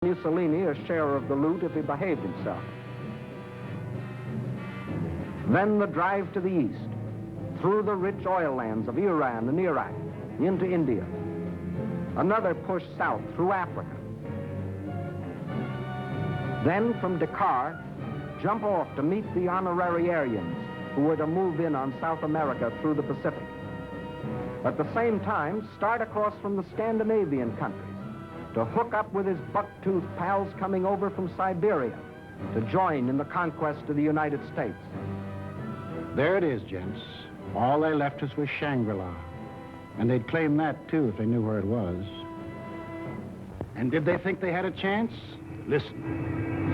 Mussolini a share of the loot if he behaved himself. Then the drive to the east, through the rich oil lands of Iran and Iraq, into India. Another push south through Africa. Then from Dakar, jump off to meet the honorarians who were to move in on South America through the Pacific. At the same time, start across from the Scandinavian countries to hook up with his buck-toothed pals coming over from Siberia to join in the conquest of the United States. There it is, gents. All they left us was Shangri-La. And they'd claim that, too, if they knew where it was. And did they think they had a chance? Listen.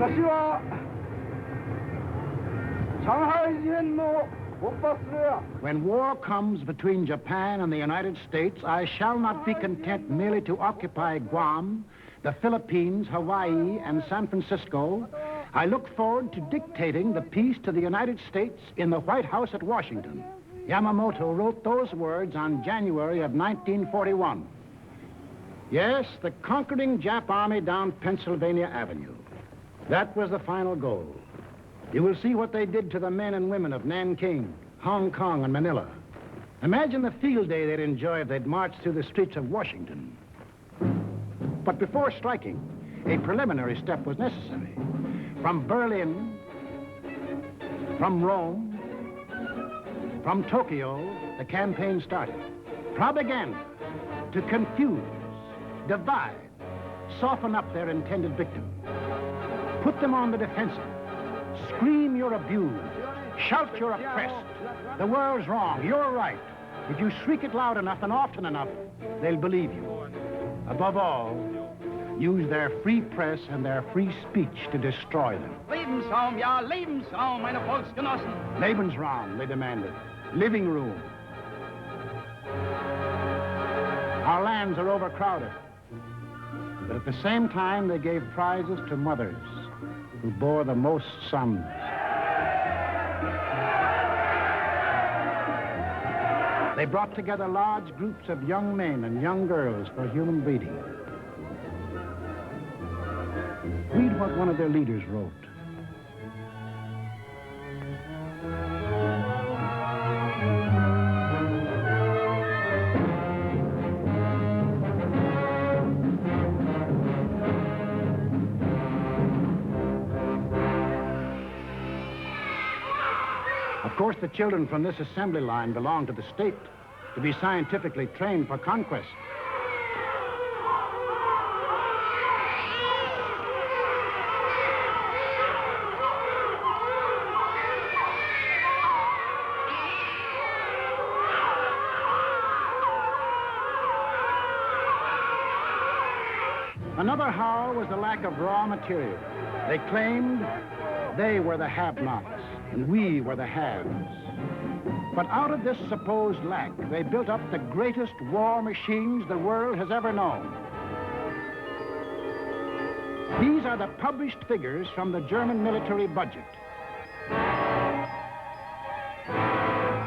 When war comes between Japan and the United States, I shall not be content merely to occupy Guam, the Philippines, Hawaii, and San Francisco. I look forward to dictating the peace to the United States in the White House at Washington. Yamamoto wrote those words on January of 1941. Yes, the conquering Jap army down Pennsylvania Avenue. That was the final goal. You will see what they did to the men and women of Nanking, Hong Kong, and Manila. Imagine the field day they'd enjoy if they'd marched through the streets of Washington. But before striking, a preliminary step was necessary. From Berlin, from Rome, from Tokyo, the campaign started. Propaganda to confuse, divide, soften up their intended victim. Put them on the defensive. Scream you're abused. Shout you're oppressed. The world's wrong. You're right. If you shriek it loud enough and often enough, they'll believe you. Above all, use their free press and their free speech to destroy them. Lebensraum, ja, Lebensraum, meine Volksgenossen. Lebensraum, they demanded. Living room. Our lands are overcrowded. But at the same time, they gave prizes to mothers who bore the most sons. They brought together large groups of young men and young girls for human breeding. Read what one of their leaders wrote. Of course, the children from this assembly line belong to the state to be scientifically trained for conquest. Another howl was the lack of raw material. They claimed they were the have-nots and we were the haves. But out of this supposed lack, they built up the greatest war machines the world has ever known. These are the published figures from the German military budget.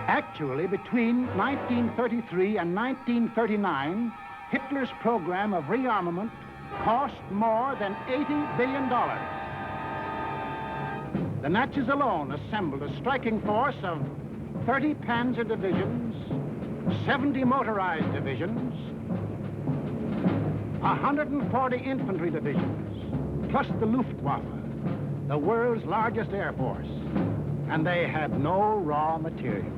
Actually, between 1933 and 1939, Hitler's program of rearmament cost more than $80 billion. The Nazis alone assembled a striking force of 30 panzer divisions, 70 motorized divisions, 140 infantry divisions, plus the Luftwaffe, the world's largest air force. And they had no raw materials.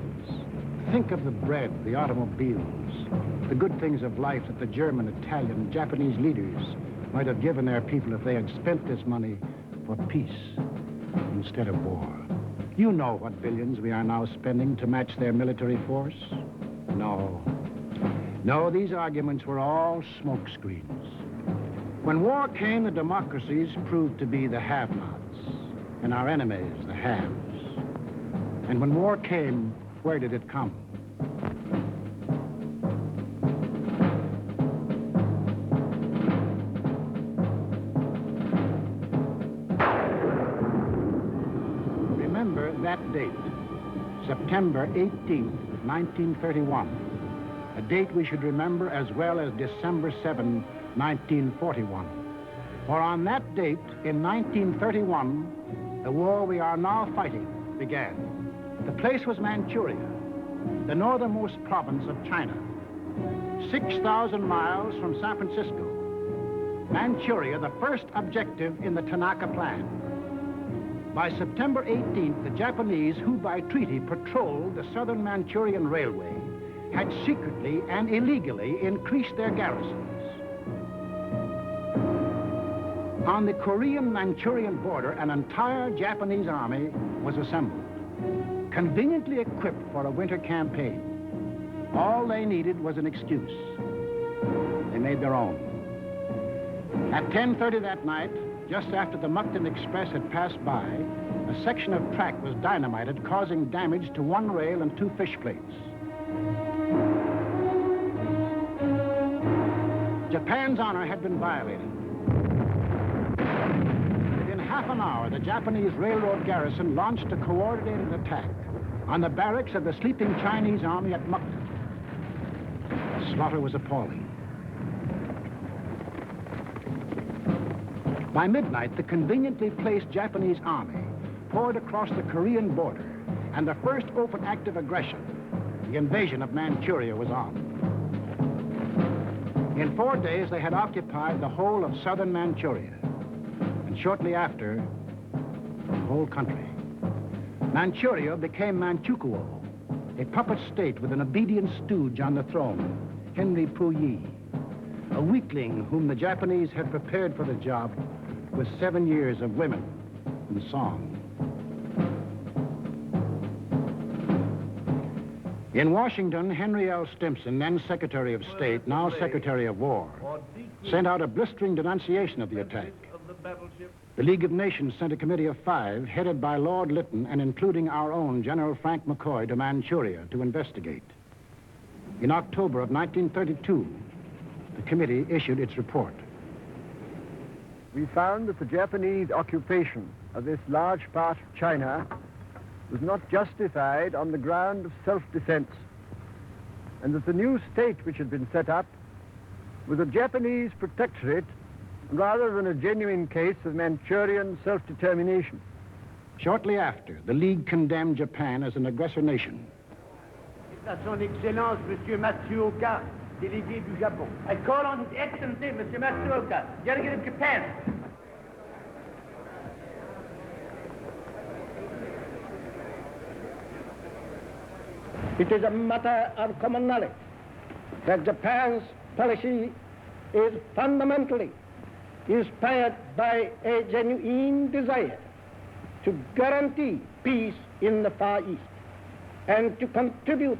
Think of the bread, the automobiles, the good things of life that the German, Italian, Japanese leaders might have given their people if they had spent this money for peace instead of war. You know what billions we are now spending to match their military force? No. No, these arguments were all smoke screens. When war came, the democracies proved to be the have-nots, and our enemies, the haves. And when war came, where did it come? That date, September 18th, 1931, a date we should remember as well as December 7, 1941. For on that date, in 1931, the war we are now fighting began. The place was Manchuria, the northernmost province of China. 6,000 miles from San Francisco. Manchuria, the first objective in the Tanaka Plan. By September 18th, the Japanese, who by treaty patrolled the southern Manchurian Railway, had secretly and illegally increased their garrisons. On the Korean-Manchurian border, an entire Japanese army was assembled, conveniently equipped for a winter campaign. All they needed was an excuse. They made their own. At 10:30 that night, just after the Mukden Express had passed by, a section of track was dynamited, causing damage to one rail and 2 fish plates. Japan's honor had been violated. Within half an hour, the Japanese railroad garrison launched a coordinated attack on the barracks of the sleeping Chinese army at Mukden. The slaughter was appalling. By midnight, the conveniently placed Japanese army poured across the Korean border, and the first open act of aggression, the invasion of Manchuria, was on. In 4 days, they had occupied the whole of southern Manchuria, and shortly after, the whole country. Manchuria became Manchukuo, a puppet state with an obedient stooge on the throne, Henry Puyi, a weakling whom the Japanese had prepared for the job with 7 years of women and song. In Washington, Henry L. Stimson, then Secretary of State, now Secretary of War, sent out a blistering denunciation of the attack. The League of Nations sent a committee of 5, headed by Lord Lytton and including our own General Frank McCoy, to Manchuria to investigate. In October of 1932, the committee issued its report. We found that the Japanese occupation of this large part of China was not justified on the ground of self-defense, and that the new state which had been set up was a Japanese protectorate rather than a genuine case of Manchurian self-determination. Shortly after, the League condemned Japan as an aggressor nation. À son Excellence, Monsieur Matsuoka, délégué du Japon. I call on His Excellency, Monsieur Matsuoka, delegate of Japan. It is a matter of common knowledge that Japan's policy is fundamentally inspired by a genuine desire to guarantee peace in the Far East and to contribute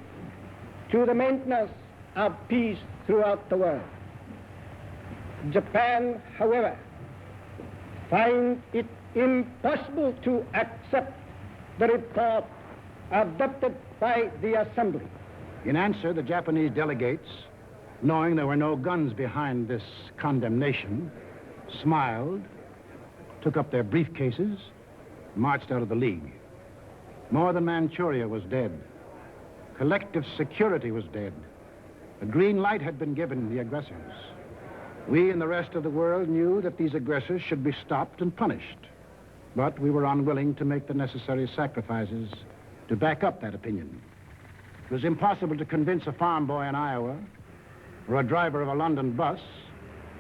to the maintenance of peace throughout the world. Japan, however, finds it impossible to accept the report adopted by the Assembly. In answer, the Japanese delegates, knowing there were no guns behind this condemnation, smiled, took up their briefcases, marched out of the League. Northern Manchuria was dead. Collective security was dead. A green light had been given the aggressors. We and the rest of the world knew that these aggressors should be stopped and punished. But we were unwilling to make the necessary sacrifices to back up that opinion. It was impossible to convince a farm boy in Iowa, or a driver of a London bus,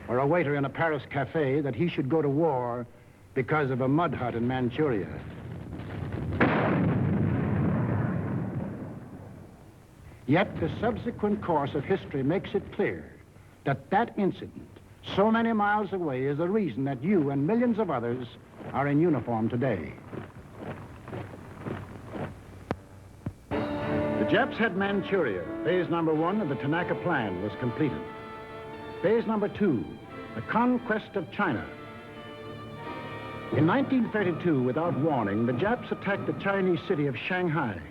or a waiter in a Paris cafe that he should go to war because of a mud hut in Manchuria. Yet the subsequent course of history makes it clear that that incident, so many miles away, is the reason that you and millions of others are in uniform today. The Japs had Manchuria. Phase number 1 of the Tanaka Plan was completed. Phase number 2, the conquest of China. In 1932, without warning, the Japs attacked the Chinese city of Shanghai.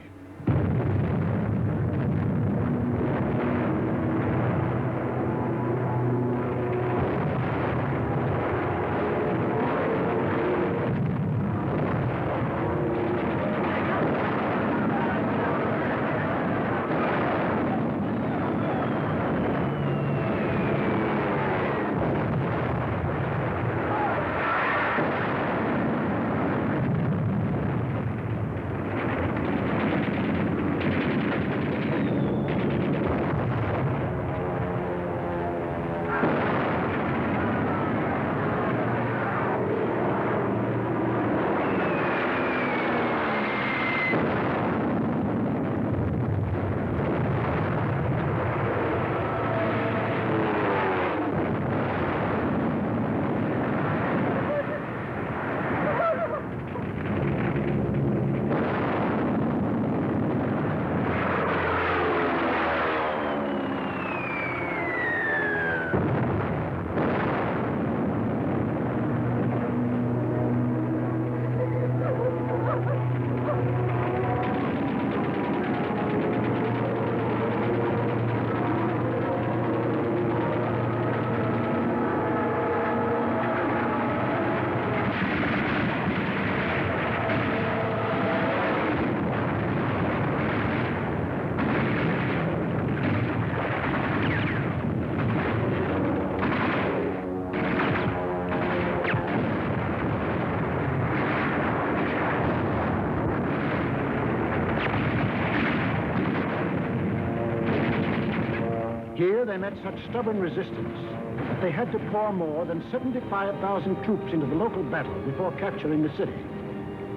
Here they met such stubborn resistance that they had to pour more than 75,000 troops into the local battle before capturing the city.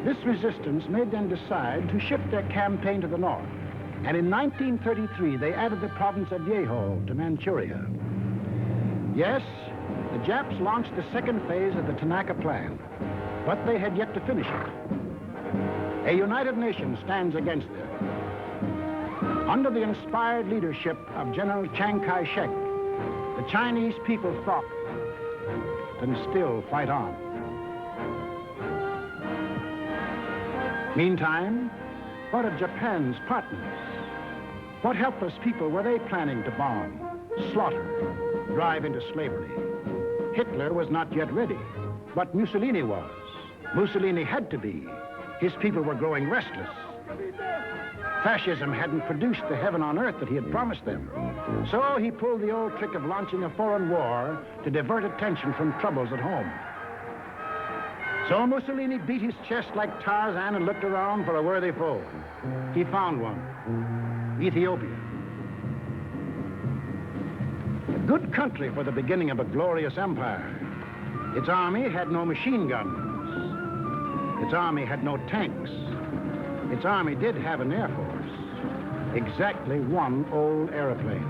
This resistance made them decide to shift their campaign to the north. And in 1933, they added the province of Yehol to Manchuria. Yes, the Japs launched the second phase of the Tanaka Plan, but they had yet to finish it. A united nation stands against them. Under the inspired leadership of General Chiang Kai-shek, the Chinese people fought and still fight on. Meantime, what of Japan's partners? What helpless people were they planning to bomb, slaughter, drive into slavery? Hitler was not yet ready, but Mussolini was. Mussolini had to be. His people were growing restless. Fascism hadn't produced the heaven on earth that he had promised them. So he pulled the old trick of launching a foreign war to divert attention from troubles at home. So Mussolini beat his chest like Tarzan and looked around for a worthy foe. He found one, Ethiopia. A good country for the beginning of a glorious empire. Its army had no machine guns. Its army had no tanks. Its army did have an air force. Exactly one old airplane.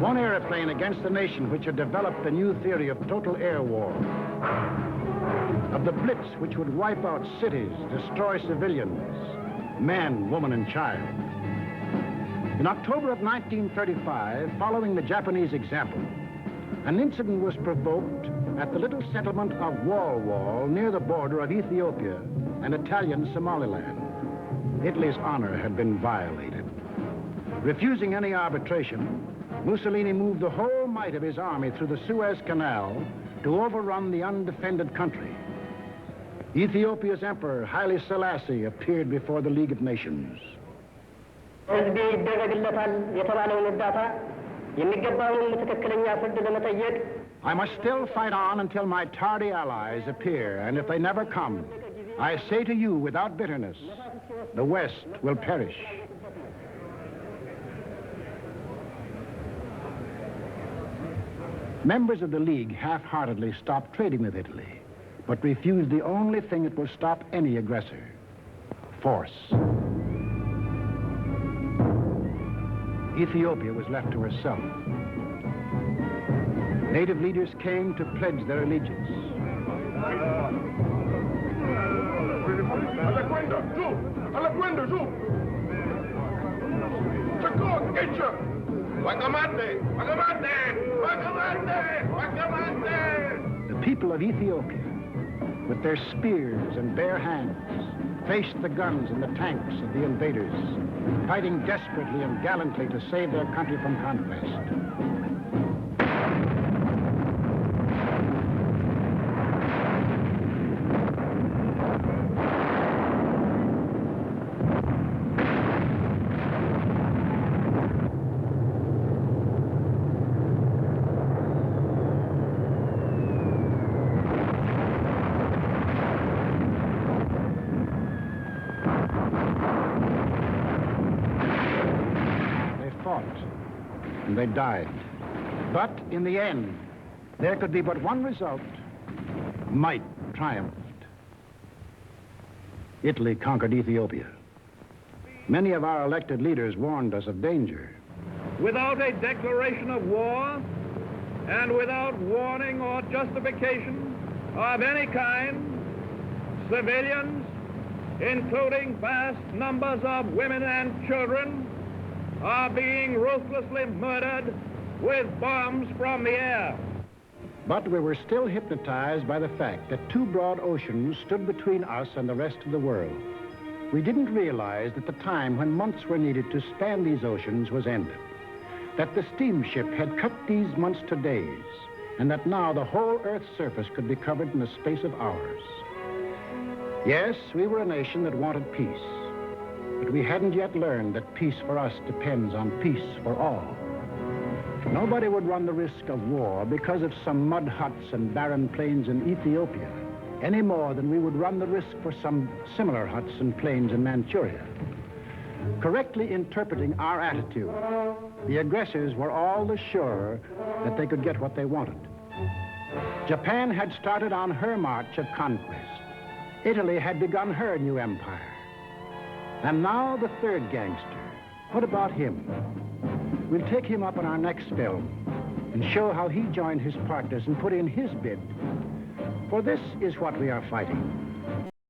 One airplane against a nation which had developed the new theory of total air war. Of the blitz which would wipe out cities, destroy civilians, men, woman, and child. In October of 1935, following the Japanese example, an incident was provoked at the little settlement of Wal near the border of Ethiopia and Italian Somaliland. Italy's honor had been violated. Refusing any arbitration, Mussolini moved the whole might of his army through the Suez Canal to overrun the undefended country. Ethiopia's emperor, Haile Selassie, appeared before the League of Nations. I must still fight on until my tardy allies appear, and if they never come, I say to you without bitterness, the West will perish. Members of the League half-heartedly stopped trading with Italy, but refused the only thing that will stop any aggressor: force. Ethiopia was left to herself. Native leaders came to pledge their allegiance. The people of Ethiopia, with their spears and bare hands, faced the guns and the tanks of the invaders, fighting desperately and gallantly to save their country from conquest. And they died. But in the end, there could be but one result. Might triumphed. Italy conquered Ethiopia. Many of our elected leaders warned us of danger. Without a declaration of war and without warning or justification of any kind, civilians, including vast numbers of women and children, are being ruthlessly murdered with bombs from the air. But we were still hypnotized by the fact that two broad oceans stood between us and the rest of the world. We didn't realize that the time when months were needed to span these oceans was ended, that the steamship had cut these months to days, and that now the whole Earth's surface could be covered in the space of hours. Yes, we were a nation that wanted peace. But we hadn't yet learned that peace for us depends on peace for all. Nobody would run the risk of war because of some mud huts and barren plains in Ethiopia, any more than we would run the risk for some similar huts and plains in Manchuria. Correctly interpreting our attitude, the aggressors were all the surer that they could get what they wanted. Japan had started on her march of conquest. Italy had begun her new empire. And now the third gangster. What about him? We'll take him up in our next film and show how he joined his partners and put in his bid. For this is what we are fighting.